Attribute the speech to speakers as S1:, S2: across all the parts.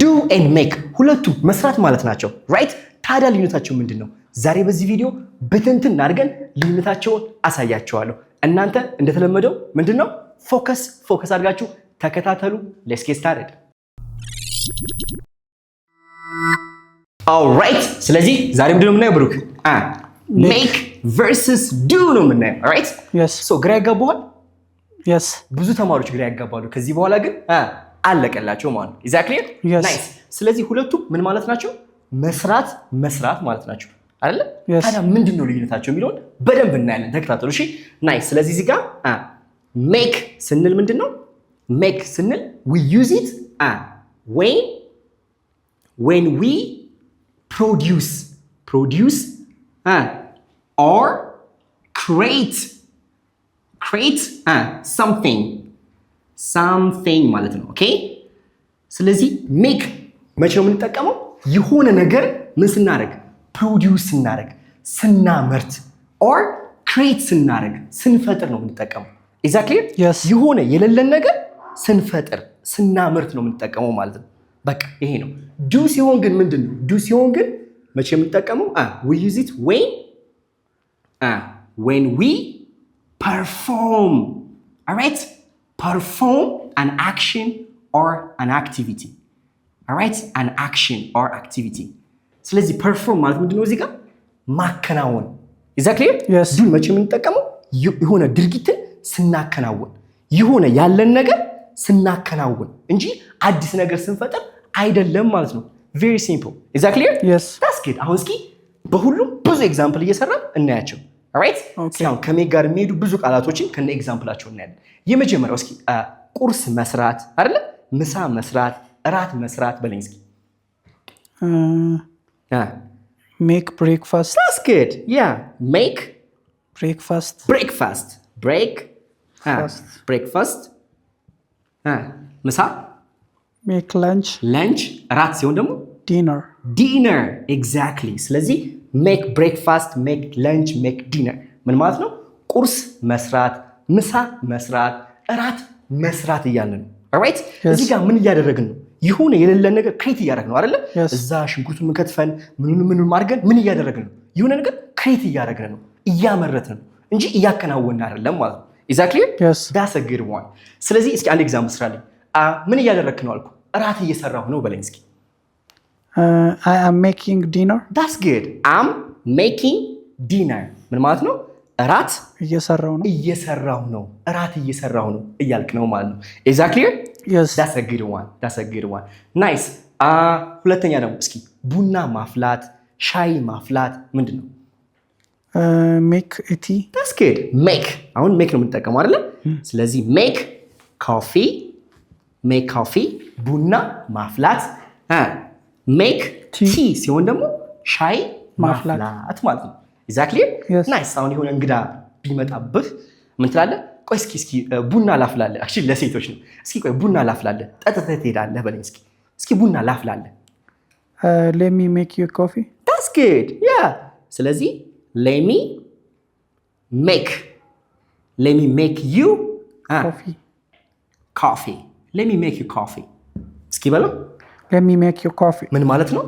S1: do and make ሁለቱም መስራት ማለት ናቸው right ታዲያ ልዩነታቸው ምንድነው ዛሬ በዚህ ቪዲዮ በትንትን አድርገን ልዩነታቸውን አሳያችኋለሁ እናንተ እንደተለመደው ምንድነው ፎከስ አድርጋችሁ ተከታተሉ let's get started all right ስለዚህ ዛሬ ምንድነው የምናየው ብሩክ make versus do ነው የምናየው all right
S2: yes
S1: so ግራ ያጋባዋል
S2: yes
S1: ብዙ ተማሪዎች ግራ ያጋባሉ ከዚህ በኋላ ግን አለቀላቸው ማለት ነው exactly
S2: yes.
S1: nice ስለዚህ ሁለቱም ምን ማለት ናቸው መስራት ማለት ናቸው አይደል ታዲያ ምንድነው ልዩነታቸው የሚለውን በደንብ እናያለን ተከታተሉ እሺ nice ስለዚህ እዚህ ጋር make ስንል ምንድነው make ስንል we use it when we produce or create something ማለት ነው ኦኬ ስለዚህ make መቼ ነው የምንጠቀመው የሆነ ነገር ምን ስናደርግ ፕሮዲዩስ ስናመርት or create ስንፈጥር ነው የምንጠቀመው exactly
S2: yes
S1: የሆነ የሌለን ነገር ስናመርት ነው የምንጠቀመው ማለት ነው በቃ ይሄ ነው do ሲሆን ግን ምንድነው do ሲሆን ግን መቼ የምንጠቀመው we use it when we perform alright perform an action or an activity alright an action or activity ስለዚህ perform ማለት ምንድነው እዚህ ጋር ማከናወን exactly
S2: yes
S1: do መቼ የምንጠቀመው የሆነ ድርጊትን ስናከናውን የሆነ ያለን ነገር ስናከናውን እንጂ አዲስ ነገር ስንፈጥር አይደለም ማለት ነው very simple exactly
S2: yes
S1: that's good አሁን እስኪ በሁሉም ብዙ ኤግዛምፕል እየሰራን እናያቸው alright
S2: okay
S1: ከሜክ ጋር የሚሄዱ ብዙ ቃላቶችን ከነ ኤግዛምፕላቸው እናያለን የመጀመሪያው እስኪ ቁርስ መስራት አይደለ ምሳ መስራት እራት መስራት በለኝ እስኪ
S2: make breakfast
S1: that's good yeah make
S2: breakfast
S1: ምሳ
S2: make lunch
S1: እራት ሲሆን ደግሞ dinner exactly ስለዚህ make breakfast make lunch make dinner ምን ማለት ነው ቁርስ መስራት ምሳ መስራት እራት መስራት እያልን ነው alright እዚህ ጋር ምን እያደረግን ነው ይሁን የሌለን ነገር ክሬት እያደረግን ነው አይደለ እዛ ሽንኩርቱን ከተፈን ምኑን አድርገን ምን እያደረግን ነው ይሁን ነገር ክሬት እያደረግን ነው እያመረትን ነው እንጂ እያከናወንን አይደለም ማለት ነው exactly
S2: yes
S1: that's a good one ስለዚህ እስኪ አንድ ኤግዛምፕል ስራልኝ ምን እያደረግክ ነው አልኩ እራት እየሰራሁ ነው በለኝ እስኪ
S2: I am making dinner
S1: that's good I'm making dinner ምን ማለት ነው እራት እየሰራሁ ነው እራት እየሰራሁ ነው እያልክ ነው ማለት ነው exactly
S2: yes
S1: that's a good one nice ሁለተኛ ደግሞ እስኪ ቡና ማፍላት ሻይ ማፍላት ምንድነው
S2: make a tea
S1: that's good make አሁን make ነው የምንጠቀመው አይደል ስለዚህ make coffee ቡና ማፍላት make tea ሲሆን ደግሞ ሻይ ማፍላት ማለት ነው exactly nice አሁን የሆነ እንግዳ ቢመጣብህ ምን ትላለህ ቆይ እስኪ ቡና ላፍላለህ actually ለሴቶች ነው እስኪ ቆይ ቡና ላፍላለህ ጠጥተህ ትሄዳለህ በለኝ እስኪ ቡና ላፍላለህ
S2: let me make you coffee
S1: that's good yeah ስለዚህ let me make you coffee let me make you coffee እስኪ በለው
S2: let me make you coffee
S1: ምን ማለት ነው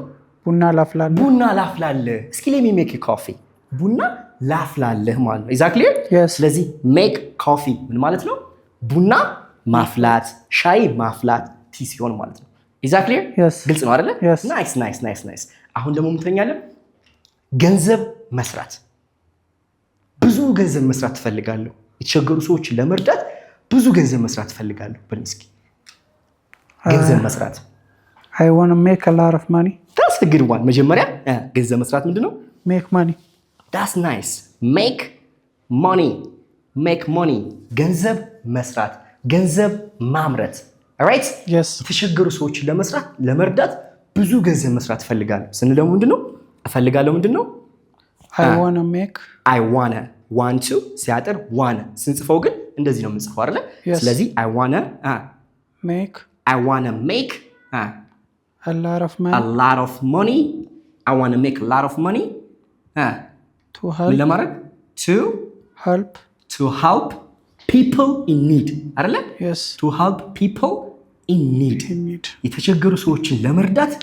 S2: ቡና ላፍላለህ
S1: እስኪ let me make you coffee ቡና ላፍላለህ ማለት ነው exactly
S2: yes
S1: ስለዚህ make coffee ምን ማለት ነው ቡና ማፍላት ሻይ ማፍላት ቲ ሲሆን ማለት ነው exactly
S2: yes
S1: ግልጽ ነው አይደለ
S2: yes
S1: nice አሁን ደግሞ ምንተኛለን ገንዘብ መስራት ብዙ ገንዘብ መስራት ትፈልጋለሁ የተቸገሩ ሰዎችን ለመርዳት ብዙ ገንዘብ መስራት ትፈልጋለሁ በል እስኪ ገንዘብ መስራት
S2: I want to make a lot of money
S1: that's a good one መጀመሪያ ገንዘብ መስራት ምንድነው
S2: make money
S1: that's nice make money ገንዘብ መስራት ገንዘብ ማምረት alright
S2: yes
S1: የተቸገሩ ሰዎችን ለመርዳት ብዙ ገንዘብ መስራት እፈልጋለሁ ስንል ደግሞ ምንድነው
S2: I
S1: want to ሲያጠር wanna ስንጽፈው ግን እንደዚህ ነው የምንጽፈው አይደል ስለዚህ I wanna make
S2: a lot of money
S1: I want to make a lot of money to help people in need አይደለ
S2: yes
S1: to help people in need የተቸገሩ ሰዎችን ለመርዳት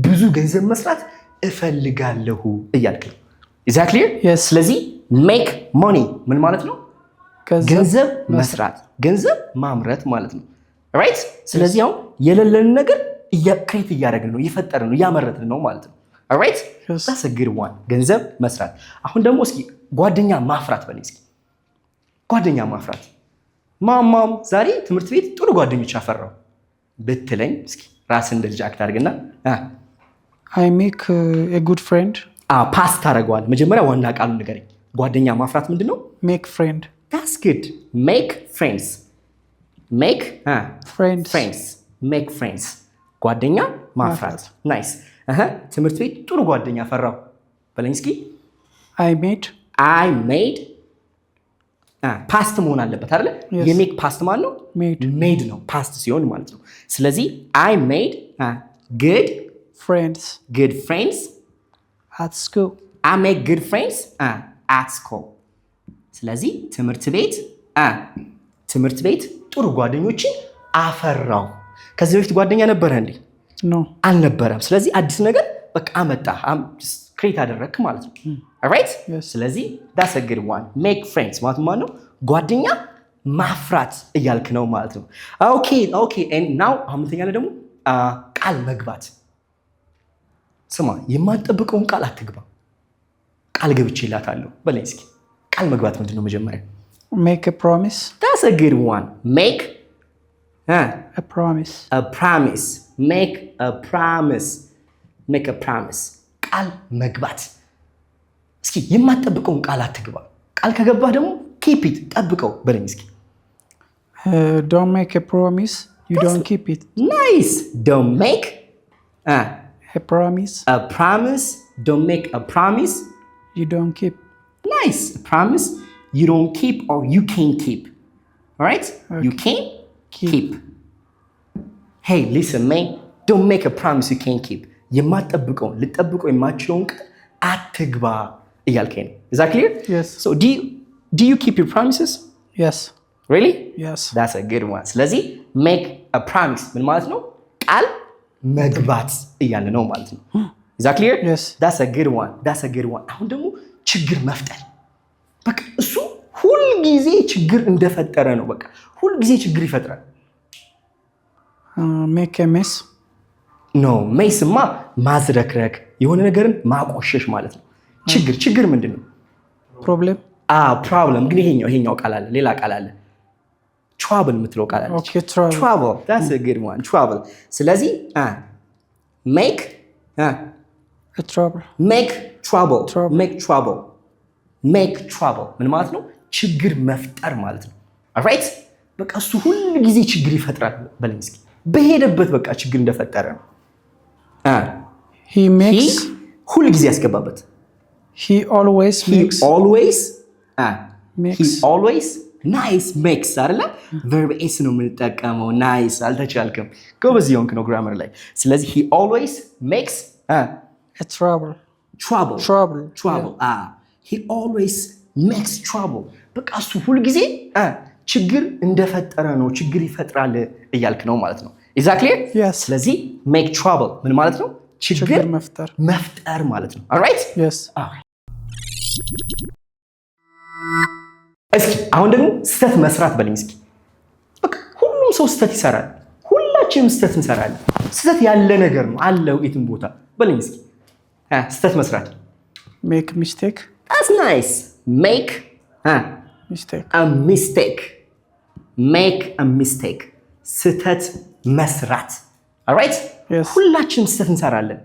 S1: ብዙ ገንዘብ መስራት እፈልጋለሁ እያልክ ነው። is that clear? ስለዚህ make money ምን ማለት ነው? ገንዘብ መስራት፣ ገንዘብ ማምረት ማለት ነው። right? ስለዚህ አሁን የሌለን ነገር ክሬት እያደረግን ነው፣ እየፈጠርን ነው፣ እያመረትን ነው ማለት ነው። alright? that's a good one ገንዘብ መስራት። አሁን ደግሞ እስኪ ጓደኛ ማፍራት በለኝ እስኪ። ጓደኛ ማፍራት ማማም ዛሬ ትምህርት ቤት ጥሩ ጓደኞች አፈራው ብትለኝ እስኪ ራስን እንደዚህ አክት አድርግና
S2: I make a good friend
S1: ፓስ ታደርገዋለህ። መጀመሪያ ዋና ቃሉን ንገረኝ። ጓደኛ ማፍራት ምንድን ነው?
S2: make friend
S1: that's good make friends make
S2: friends
S1: make friends ጓደኛ ማፍራት ናይስ። ትምህርት ቤት ጥሩ ጓደኛ አፈራው በለኝ እስኪ። I made ፓስት መሆን አለበት አይደል? የሜክ ፓስት ማለት ነው ሜድ ነው ፓስት ሲሆን ማለት ነው። ስለዚህ I made good friends
S2: at school
S1: I make good friends at school ስለዚህ ትምህርት ቤት ጥሩ ጓደኞችን አፈራው። ከዚህ በፊት ጓደኛ ነበረ እንዴ? አልነበረም። ስለዚህ አዲስ ነገር በቃ አመጣ ክሬት አደረግክ ማለት ነው። alright? ስለዚህ that's a good one make friends ማለት ነው ጓደኛ ማፍራት እያልክ ነው ማለት ነው። okay and now አሁን ተኛለ ደግሞ ቃል መግባት። ስማ የማትጠብቀውን ቃል አትግባ። ቃል ገብቼላታለሁ በለኝ እስኪ። ቃል መግባት ምንድነው? መጀመሪያ
S2: make a promise
S1: that's a good one make
S2: a promise
S1: make a promise ቃል መግባት። እስኪ የማትጠብቀውን ቃል አትግባ። ቃል ከገባህ ደግሞ keep it ጠብቀው በለኝ እስኪ።
S2: don't make a promise you don't keep it
S1: nice don't make
S2: a promise
S1: don't make a promise
S2: you don't keep
S1: nice a promise you don't keep or you can't keep all right okay. You can't keep hey listen man don't make a promise you can't keep የማትጠብቀውን ልጠብቀው የማትችለውን ቃል አትግባ እያልከኝ ነው። is that clear?
S2: yes
S1: so do you keep your promises?
S2: yes
S1: really?
S2: yes
S1: that's a good one ስለዚህ make a promise ምን ማለት ነው? ቃል መግባት እያለ ነው ማለት ነው። is that clear?
S2: yes
S1: that's a good one አሁን ደግሞ ችግር መፍጠር። በቃ እሱ ሁል ጊዜ ችግር እንደፈጠረ ነው። በቃ ሁል ጊዜ ችግር ይፈጥራል።
S2: make a mess
S1: no ሜስማ ማዝረክረክ የሆነ ነገርን ማቆሸሽ ማለት ነው። ችግር ምንድን ነው? ፕሮብለም ግን ይሄኛው ቃል አለ፣ ሌላ ቃል አለ። trouble የምትለው ቃል አለች። trouble that's a good one trouble ስለዚህ make trouble ምን ማለት ነው? ችግር መፍጠር ማለት ነው። alright በቃ እሱ ሁሉ ጊዜ ችግር ይፈጥራል በለኝ እስኪ። በሄደበት በቃ ችግር እንደፈጠረ ነው።
S2: he
S1: ሁሉ ጊዜ ያስገባበት
S2: he always
S1: ናይስ ሜክስ አይደለ? verb s ነው የምንጠቀመው። ናይስ አልተቻልክም፣ ጎበዝ የሆንክ ነው ግራመር ላይ። ስለዚህ he always makes
S2: trouble
S1: he always makes trouble በቃ እሱ ሁሉ ጊዜ ችግር እንደፈጠረ ነው፣ ችግር ይፈጥራል እያልክ ነው ማለት ነው። is that clear?
S2: yes
S1: ስለዚህ make trouble ምን ማለት ነው? ችግር መፍጠር ማለት ነው። alright?
S2: yes
S1: እስኪ አሁን ደግሞ ስህተት መስራት በለኝ እስኪ። በቃ ሁሉም ሰው ስህተት ይሰራል፣ ሁላችንም ስህተት እንሰራለን። ስህተት ያለ ነገር ነው አለው የትም ቦታ በለኝ እስኪ። ስህተት መስራት
S2: make mistake
S1: that's nice make a mistake ስህተት መስራት alright?
S2: yes
S1: ሁላችንም ስህተት እንሰራለን።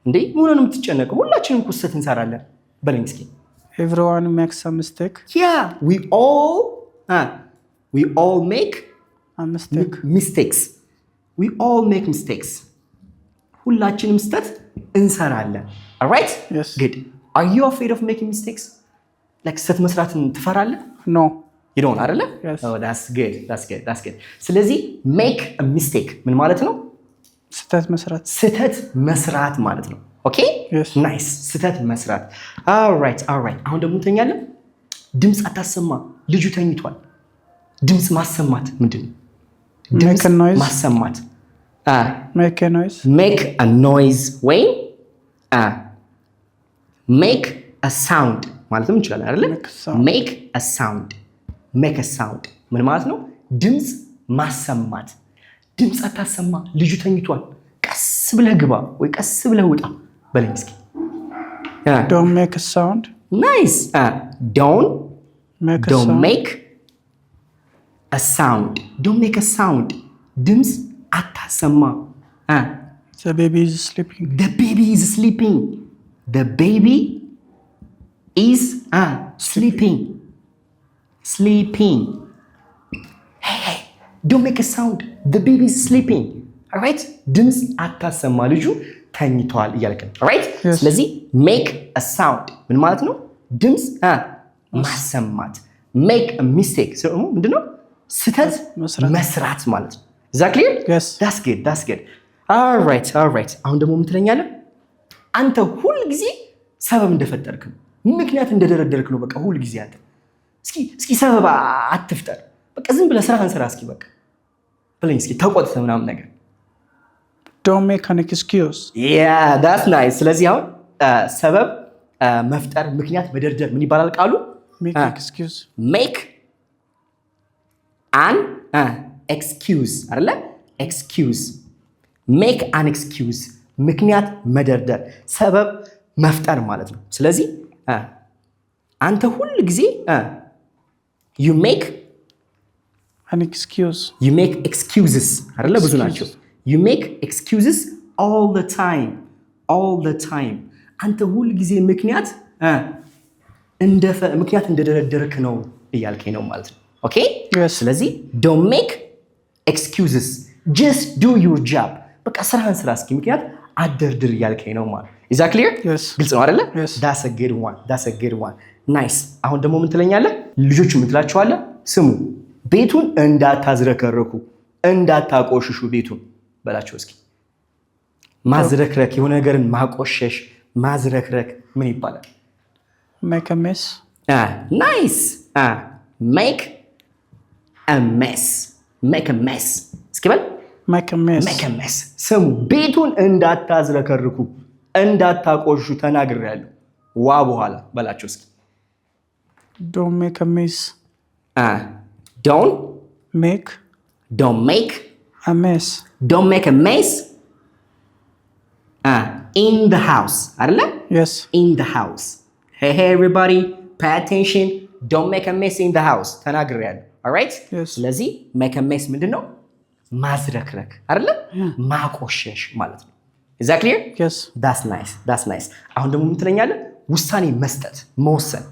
S1: እንዴ ምን ነው የምትጨነቀው? ሁላችንም እኮ ስህተት እንሰራለን በለኝ እስኪ።
S2: everyone makes a mistake
S1: yeah we all make mistakes ሁላችንም ስህተት እንሰራለን alright?
S2: yes
S1: good are you afraid of making mistakes like ስህተት መስራትን ትፈራለህ?
S2: no
S1: you don't አይደለ?
S2: yes
S1: oh that's good ስለዚህ make a mistake ምን ማለት ነው? ስህተት መስራት ማለት ነው። ኦኬ ናይስ ስህተት መስራት። alright አሁን ደግሞ እንተኛለን። ድምፅ አታሰማ፣ ልጁ ተኝቷል። ድምፅ ማሰማት ምንድን ነው?
S2: Make a noise.
S1: ማሰማት
S2: Make a noise.
S1: make a noise ወይ make a sound ማለትም እንችላለን አይደል? make a sound make a sound ምን ማለት ነው? ድምጽ ማሰማት። ድምጽ አታሰማ፣ ልጁ ተኝቷል፣ ቀስ ብለህ ግባ ወይ ቀስ ብለህ ውጣ በለኝ እስኪ።
S2: Don't make a sound.
S1: Nice. Don't
S2: make
S1: a sound. Don't make a sound. ድምጽ አታሰማ።
S2: The baby is sleeping.
S1: The baby is sleeping. The baby is sleeping. Sleeping. Hey, don't make a sound. The baby is sleeping. All right? ድምጽ አታሰማ፣ ልጁ ተኝቷል እያልከን። all right? ስለዚህ make a sound ምን ማለት ነው? ድምጽ ማሰማት። make a mistake ምንድነው? ስህተት መስራት ማለት ነው። Is that clear?
S2: Yes.
S1: That's good. All right. አሁን ደግሞ ምን ትለኛለህ? አንተ ሁል ጊዜ ሰበብ እንደፈጠርክ ነው፣ ምክንያት እንደደረደርክ ነው። በቃ ሁል ጊዜ አንተ እስኪ ሰበብ አትፍጠር። በቃ ዝም ብለህ ስራህን ስራ እስኪ በቃ ብለኝ እስኪ ተቆጥተህ ምናምን ነገር።
S2: Don't make an excuse.
S1: Yeah, that's nice. ስለዚህ አሁን ሰበብ መፍጠር፣ ምክንያት መደርደር ምን ይባላል ቃሉ?
S2: Make an excuse.
S1: Make an excuse አይደለ? excuse. make an excuse ምክንያት መደርደር፣ ሰበብ መፍጠር ማለት ነው። ስለዚህ አንተ ሁል ጊዜ you make
S2: an excuse.
S1: You make excuses አይደለ? ብዙ ናቸው። You make excuses all the time. አንተ ሁል ጊዜ ምክንያት እንደደረደርክ ነው እያልከኝ ነው ማለት ነው። ኦኬ? ስለዚህ don't make excuses. Just do your job. በቃ ስራህን ስራ እስኪ ምክንያት አደርድር እያልከኝ ነው ማለት ነው። Is that clear? ግልጽ ነው አይደለ? That's a good one. Nice. አሁን ደግሞ ምን ትለኛለህ? ልጆቹ ምን ትላቸዋለህ? ስሙ፣ ቤቱን እንዳታዝረከረኩ፣ እንዳታቆሽሹ ቤቱን በላቸው እስኪ። ማዝረክረክ፣ የሆነ ነገርን ማቆሸሽ፣ ማዝረክረክ ምን ይባላል?
S2: Make a mess.
S1: Nice. Make a mess. እስኪ በል
S2: make a mess.
S1: ስሙ፣ ቤቱን እንዳታዝረከርኩ፣ እንዳታቆሽሹ ተናግሬያለሁ። ዋ በኋላ በላቸው እስኪ።
S2: Don't make a mess.
S1: Don't
S2: make
S1: a mess. Don't make a mess in the house. አይደለ?
S2: Yes.
S1: In the house. Hey everybody, pay attention. Don't make a mess in the house. ተናግሬያለሁ. All right?
S2: Yes.
S1: ስለዚህ make a mess ምንድነው? ማዝረክረክ አይደለ? ማቆሸሽ ማለት ነው። Is that clear?
S2: Yes.
S1: That's nice. አሁን ደግሞ ምን ትለኛለህ? ውሳኔ መስጠት፣ መወሰን።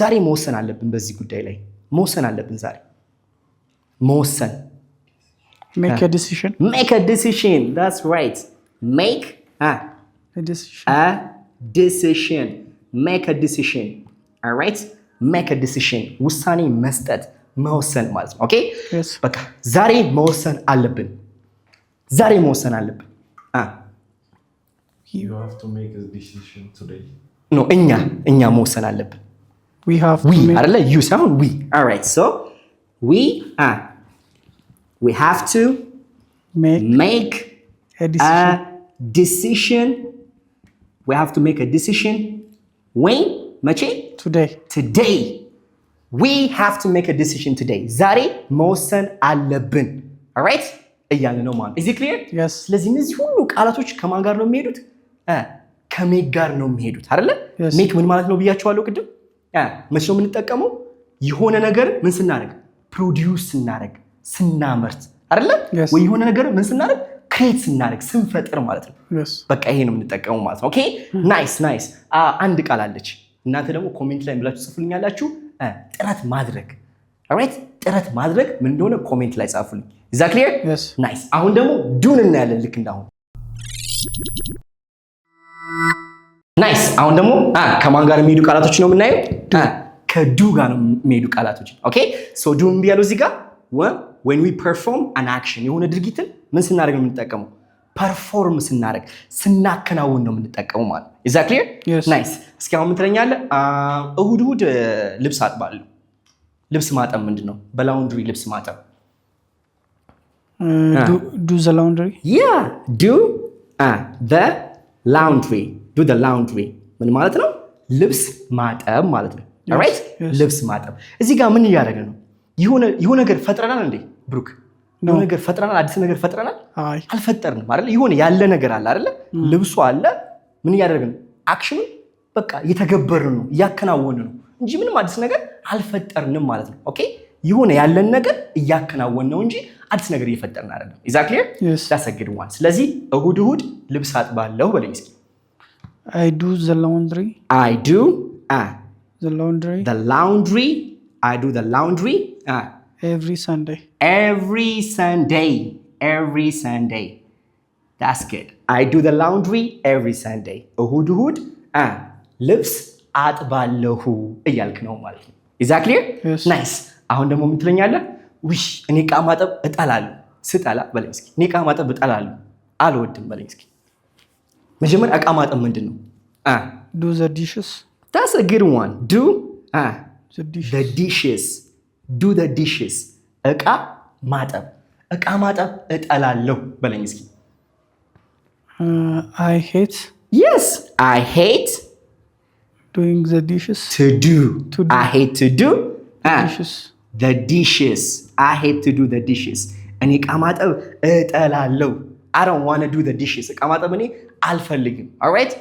S1: ዛሬ መወሰን አለብን፣ በዚህ ጉዳይ ላይ መወሰን አለብን ዛሬ። መወሰን
S2: make a decision.
S1: That's right. Make
S2: a decision.
S1: Make a decision. All right? Make a decision. ውሳኔ መስጠት፣ መወሰን ማለት ነው። ኦኬ? በቃ ዛሬ መወሰን አለብን።
S3: You have to make a decision today.
S1: No, እኛ መወሰን አለብን።
S2: We have to make
S1: አይደለ? you ሳይሆን we. All right. So we have to make
S2: a
S1: decision. We have to make a decision. When? መቼ? Today. We have to make a decision today. ዛሬ መወሰን አለብን። All right? እያልን ነው ማለት። Is it clear?
S2: Yes.
S1: ስለዚህ እነዚህ ሁሉ ቃላቶች ከማን ጋር ነው የሚሄዱት? ከሜክ ጋር ነው የሚሄዱት አይደለ? ሜክ ምን ማለት ነው ብያቸዋለሁ ቅድም። መቼ ነው የምንጠቀመው? የሆነ ነገር ምን ስናደርግ? ፕሮዲውስ ስናደርግ፣ ስናመርት አይደለ? ወይ የሆነ ነገር ምን ስናደርግ? ክሬት ስናደርግ፣ ስንፈጥር ማለት ነው። በቃ ይሄ ነው የምንጠቀመው ማለት ነው። ኦኬ? ናይስ። አንድ ቃል አለች። እናንተ ደግሞ ኮሜንት ላይ ብላችሁ ጽፉልኛላችሁ። ጥረት ማድረግ። ኦልራይት? ጥረት ማድረግ ምን እንደሆነ ኮሜንት ላይ ጻፉልኝ። Is that clear?
S2: Yes.
S1: Nice. አሁን ደግሞ ዱን እናያለን ልክ እንዳሁን። ናይስ። አሁን ደግሞ ከማን ጋር የሚሄዱ ቃላቶች ነው የምናየው? ከዱ ጋር ነው የሚሄዱ ቃላቶች። ኦኬ? ሶ ዱ ምን ቢያለው እዚህ ጋር when we perform an action የሆነ ድርጊትን ምን ስናደርግ ነው የምንጠቀመው? ፐርፎርም ስናደርግ፣ ስናከናውን ነው የምንጠቀመው ማለት ነው። Is that clear?
S2: Yes.
S1: ናይስ። እስኪ አሁን ምን ትለኛለህ? እሁድ ልብስ አጥባለሁ። ልብስ ማጠብ ምንድን ነው? በላውንድሪ ልብስ ማጠብ
S2: Do the laundry.
S1: Yeah, do the laundry. Do the laundry. ምን ማለት ነው? ልብስ ማጠብ ማለት ነው። alright? ልብስ ማጠብ። እዚህ ጋር ምን እያደረገ ነው? የሆነ ነገር ፈጥረናል እንዴ ብሩክ? የሆነ ነገር ፈጥረናል? አዲስ ነገር ፈጥረናል? አልፈጠርንም አይደል? የሆነ ያለ ነገር አለ አይደል? ልብሱ አለ። ምን እያደረገ ነው? አክሽኑ በቃ እየተገበርን ነው፣ እያከናወንን ነው እንጂ ምንም አዲስ ነገር አልፈጠርንም ማለት ነው። ኦኬ? የሆነ ያለን ነገር እያከናወን ነው እንጂ አዲስ ነገር እየፈጠርን አይደለም። is that clear? that's a good one. ስለዚህ እሁድ ልብስ አጥባለሁ በለኝ እስኪ።
S2: I do the laundry.
S1: I do
S2: the laundry.
S1: The laundry. I do the laundry
S2: every Sunday.
S1: Every Sunday. Every Sunday. That's good. I do the laundry every Sunday. እሁድ ልብስ አጥባለሁ እያልክ ነው ማለት ነው። is that clear? nice. አሁን ደግሞ ምን ትለኛለህ? ውይ እኔ ዕቃ ማጠብ እጠላለሁ። ስጠላ በለኝ እስኪ። እኔ ዕቃ ማጠብ እጠላለሁ አልወድም በለኝ እስኪ። መጀመሪያ ዕቃ ማጠብ ምንድን ነው?
S2: Do the dishes.
S1: That's a good one. Do
S2: the dishes.
S1: The dishes. Do the dishes. ዕቃ ማጠብ እጠላለሁ በለኝ እስኪ።
S2: I hate.
S1: Yes, I hate
S2: doing the dishes.
S1: To do. I hate to do
S2: dishes.
S1: The dishes. I hate to do the dishes. እኔ ዕቃ ማጠብ እጠላለሁ። I don't want to do the dishes. ዕቃ ማጠብ እኔ አልፈልግም። alright?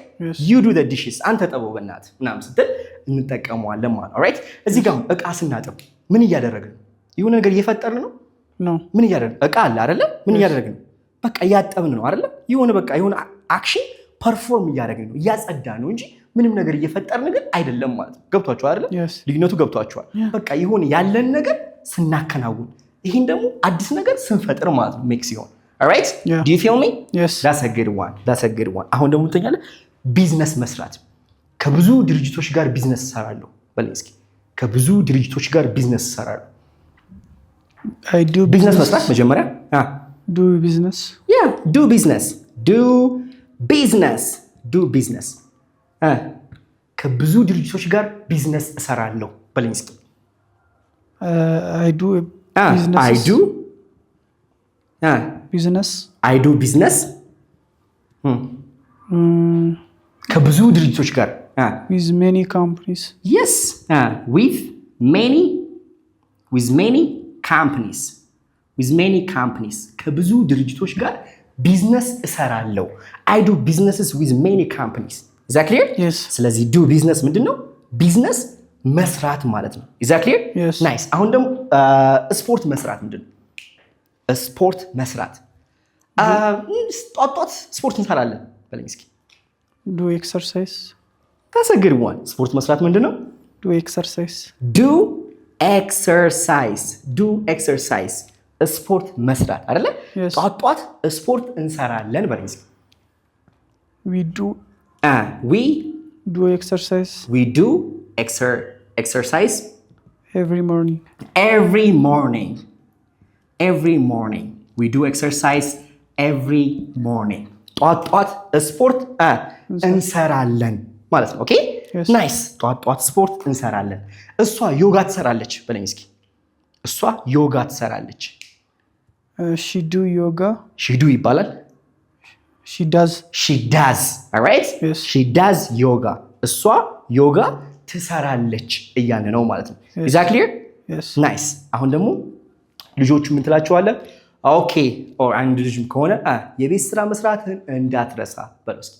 S1: You do the dishes. አንተ ጠበው በእናትህ ምናምን ስትል እንጠቀመዋለን ማለት alright? እዚህ ጋር ዕቃ ስናጠብ ምን እያደረግን ነው? የሆነ ነገር እየፈጠርን ነው?
S2: No.
S1: ምን እያደረግን? ዕቃ አለ አይደለ? ምን እያደረግን ነው? በቃ እያጠብን ነው አይደለ? የሆነ አክሽን ፐርፎርም እያደረግን ነው፣ እያጸዳን ነው እንጂ ምንም ነገር እየፈጠርን ግን አይደለም ማለት ነው። ገብቷችኋል አይደለ? ልዩነቱ ገብቷችኋል? በቃ የሆነ ያለን ነገር ስናከናውን፣ ይሄን ደግሞ አዲስ ነገር ስንፈጥር ማለት ነው ሜክ ሲሆን። alright? Do you feel me?
S2: Yes.
S1: That's a good one. That's a good one. አሁን ደግሞ ትኛለህ ቢዝነስ መስራት። ከብዙ ድርጅቶች ጋር ቢዝነስ እሰራለሁ በለኝ እስኪ። ከብዙ ድርጅቶች ጋር ቢዝነስ እሰራለሁ።
S2: I do
S1: ቢዝነስ መስራት መጀመሪያ
S2: do business.
S1: Yeah, do business. Do business. Do business. ከብዙ ድርጅቶች ጋር ቢዝነስ እሰራለሁ በለኝ እስኪ።
S2: I do business.
S1: I do
S2: business.
S1: I do business. ከብዙ ድርጅቶች ጋር
S2: with many companies.
S1: Yes, with many companies. With many companies. ከብዙ ድርጅቶች ጋር ቢዝነስ እሰራለሁ። I do businesses with many companies. Is that clear?
S2: Yes.
S1: ስለዚህ do business ምንድን ነው? ቢዝነስ መስራት ማለት ነው። Is that clear?
S2: Yes.
S1: Nice. አሁን ደግሞ ስፖርት መስራት ምንድን ነው? ስፖርት መስራት ጧት ስፖርት እንሰራለን በለኝ እስኪ።
S2: do exercise.
S1: That's a good one. ስፖርት መስራት ምንድን ነው?
S2: do exercise.
S1: do exercise. Do exercise. ስፖርት መስራት አይደለ? ጧት ስፖርት እንሰራለን በለኝ እስኪ።
S2: we do exercise.
S1: We do exercise
S2: every morning.
S1: Every morning. Every morning. We do exercise every morning. ጧት ስፖርት እንሰራለን ማለት ነው። ኦኬ ናይስ። ጧት ስፖርት እንሰራለን። እሷ ዮጋ ትሰራለች በለኝ እስኪ። እሷ ዮጋ ትሰራለች።
S2: she do yoga.
S1: she do ይባላል።
S2: she does.
S1: alright?
S2: Yes.
S1: she does yoga. እሷ ዮጋ ትሰራለች እያለ ነው ማለት ነው። is that clear?
S2: Yes.
S1: nice. አሁን ደግሞ ልጆቹ ምን ትላቸዋለህ? ኦኬ ኦር አንድ ልጅም ከሆነ የቤት ስራ መስራትህን እንዳትረሳ በለው እስኪ።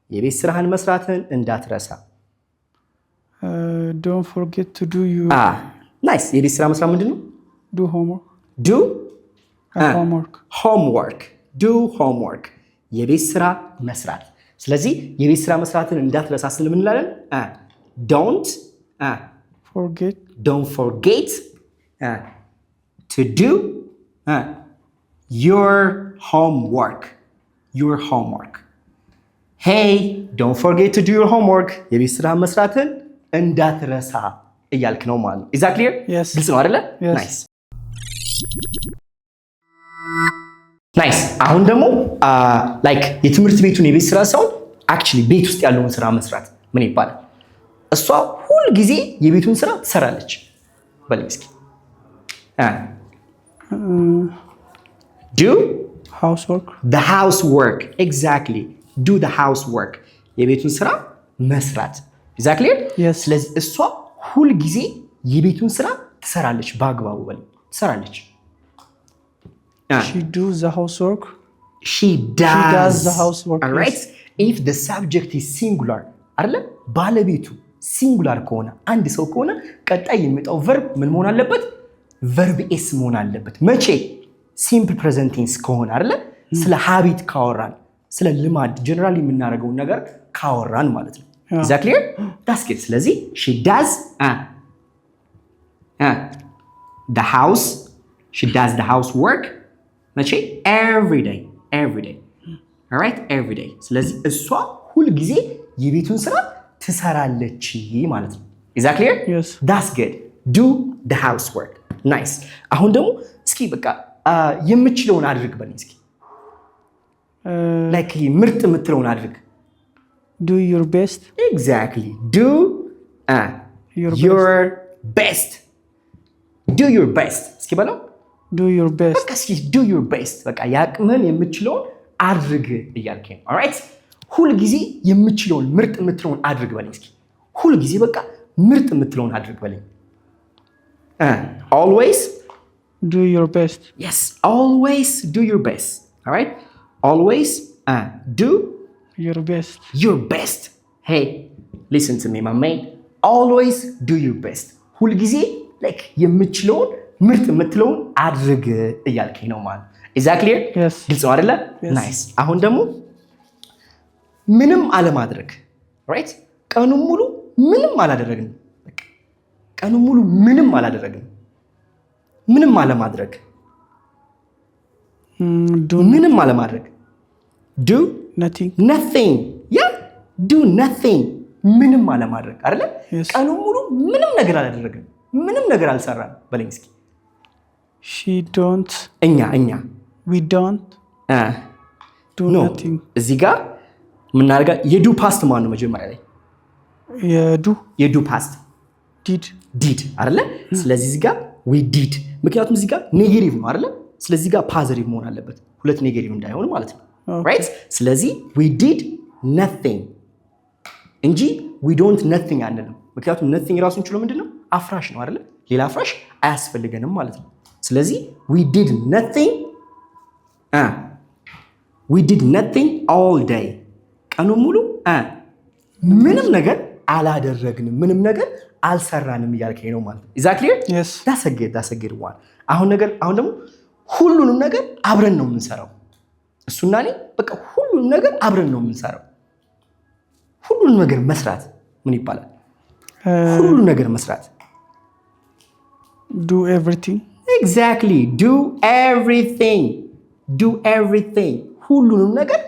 S1: የቤት ስራህን መስራትህን እንዳትረሳ።
S2: don't forget to do your
S1: ናይስ። የቤት ስራ መስራት ምንድን ነው?
S2: do homework.
S1: do
S2: homework.
S1: do homework. የቤት ስራ መስራት። ስለዚህ የቤት ስራ መስራትን እንዳትረሳ ስል ምን እንላለን? don't forget to do your homework. Hey, don't forget to do your homework. የቤት ስራ መስራትን እንዳትረሳ እያልክ ነው ማለት ነው። is that clear?
S2: Yes.
S1: ግልጽ ነው አይደለ?
S2: Yes.
S1: ናይስ። አሁን ደግሞ ላይክ የትምህርት ቤቱን የቤት ስራ ሳይሆን አክቹሊ ቤት ውስጥ ያለውን ስራ መስራት ምን ይባላል? እሷ ሁል ጊዜ የቤቱን ስራ ትሰራለች በለኝ እስኪ። do
S2: housework
S1: the housework exactly do the housework የቤቱን ስራ መስራት exactly
S2: yes
S1: ስለዚህ እሷ ሁል ጊዜ የቤቱን ስራ ትሰራለች በአግባቡ ትሰራለች
S2: she does the housework
S1: she does
S2: the housework
S1: all right if the subject is singular አይደለ ባለቤቱ ሲንጉላር ከሆነ አንድ ሰው ከሆነ ቀጣይ የሚመጣው verb ምን መሆን አለበት verb s መሆን አለበት መቼ simple present tense ከሆነ አይደለ ስለ habit ካወራን ስለ ልማድ ጀነራሊ የምናደርገው ነገር ካወራን ማለት ነው is that clear that's good ስለዚህ she does the house she does the housework መቼ every day all right every day ስለዚህ እሷ ሁሉ ጊዜ የቤቱን ስራ ትሰራለች ማለት ነው is that clear
S2: yes
S1: that's good do the housework nice አሁን ደግሞ እስኪ በቃ የምችለውን አድርግ በለኝ እስኪ like ምርጥ የምትለውን አድርግ
S2: do your best
S1: exactly do your best do your best እስኪ በለው
S2: do your best
S1: በቃ እስኪ do your best በቃ ያቅምህን የምችለውን አድርግ እያልከኝ all right ሁሉ ጊዜ የምችለውን ምርጥ የምትለውን አድርግ በለኝ እስኪ ሁሉ ጊዜ በቃ ምርጥ የምትለውን አድርግ በለኝ always
S2: do your best
S1: yes always do your best all right always do your best hey listen to me my man always do your best ሁሉ ጊዜ like የምችለውን ምርጥ የምትለውን አድርግ እያልከኝ ነው ማለት is that clear
S2: yes
S1: ግልጽ ነው አይደለ nice አሁን ደግሞ ምንም አለማድረግ right ቀኑን ሙሉ ምንም አላደረግንም በቃ ቀኑን ሙሉ ምንም አላደረግንም ምንም አለማድረግ ምንም አለማድረግ do nothing yeah do nothing ምንም አለማድረግ አይደለ ቀኑን ሙሉ ምንም ነገር አላደረግንም ምንም ነገር አልሰራንም በለኝ እስኪ
S2: she don't
S1: እኛ
S2: we don't do nothing
S1: እዚህ ጋር ምናርጋ የዱ ፓስት ማን ነው መጀመሪያ ላይ የዱ ፓስት did አይደለ ስለዚህ እዚህ ጋር we did ምክንያቱም እዚህ ጋር ኔጌቲቭ ነው አይደለ ስለዚህ ጋር ፖዚቲቭ መሆን አለበት ሁለት ኔጌቲቭ እንዳይሆን ማለት ነው right ስለዚህ we did nothing እንጂ we don't nothing አንልም ምክንያቱም nothing ራሱን ችሎ ምንድነው አፍራሽ ነው አይደለ ሌላ አፍራሽ አያስፈልገንም ማለት ነው ስለዚህ we did nothing all day ቀኑ ሙሉ ምንም ነገር አላደረግንም ምንም ነገር አልሰራንም እያልከኝ ነው ማለት ነው is that clear
S2: yes
S1: that's a good one አሁን ደግሞ ሁሉንም ነገር አብረን ነው የምንሰራው እሱና እኔ በቃ ሁሉንም ነገር አብረን ነው የምንሰራው ሁሉንም ነገር መስራት ምን ይባላል ሁሉንም ነገር መስራት
S2: do everything
S1: exactly do everything ሁሉንም ነገር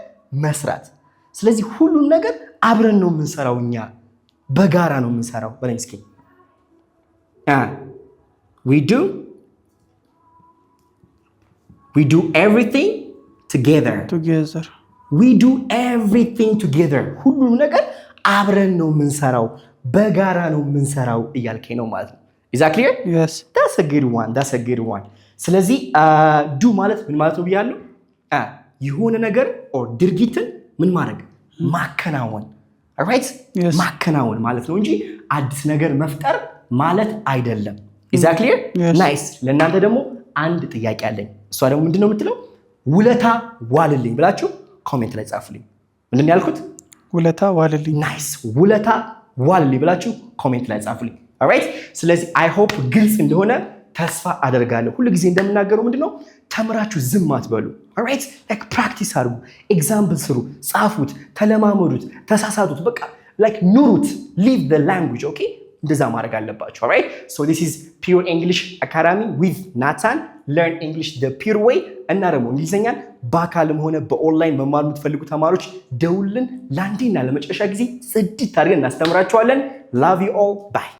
S1: መስራት ስለዚህ ሁሉንም ነገር አብረን ነው የምንሰራው እኛ በጋራ ነው የምንሰራው በለኝ እስኪ we do everything together we do everything together ሁሉንም ነገር አብረን ነው የምንሰራው በጋራ ነው የምንሰራው እያልከኝ ነው ማለት ነው is that clear
S2: yes
S1: that's a good one ስለዚህ do ማለት ምን ማለት ነው ብያለሁ የሆነ ነገር or ድርጊትን ምን ማድረግ ማከናወን all right
S2: yes
S1: ማከናወን ማለት ነው እንጂ አዲስ ነገር መፍጠር ማለት አይደለም is that clear
S2: yes
S1: nice ለእናንተ ደግሞ አንድ ጥያቄ አለኝ እሷ ደግሞ ምንድነው የምትለው ውለታ ዋልልኝ ብላችሁ ኮሜንት ላይ ጻፉልኝ ምንድነው ያልኩት
S2: ውለታ ዋልልኝ
S1: nice ውለታ ዋልልኝ ብላችሁ ኮሜንት ላይ ጻፉልኝ all right ስለዚህ I hope ግልጽ እንደሆነ ተስፋ አደርጋለሁ ሁሉ ጊዜ እንደምናገረው ምንድነው ተምራችሁ ዝም አትበሉ all right like practice አድርጉ ኤግዛምፕል ስሩ ጻፉት ተለማመዱት ተሳሳቱት በቃ like ኑሩት live the language okay እንደዛ ማድረግ አለባችሁ all right so this is Pure English Academy with Nathan learn English the pure way እና ደግሞ እንግሊዘኛን በአካልም ሆነ በኦንላይን መማር የምትፈልጉ ተማሪዎች ደውልን ለአንዴና ለመጨረሻ ጊዜ ጽድት አድርገን እናስተምራችኋለን love you all bye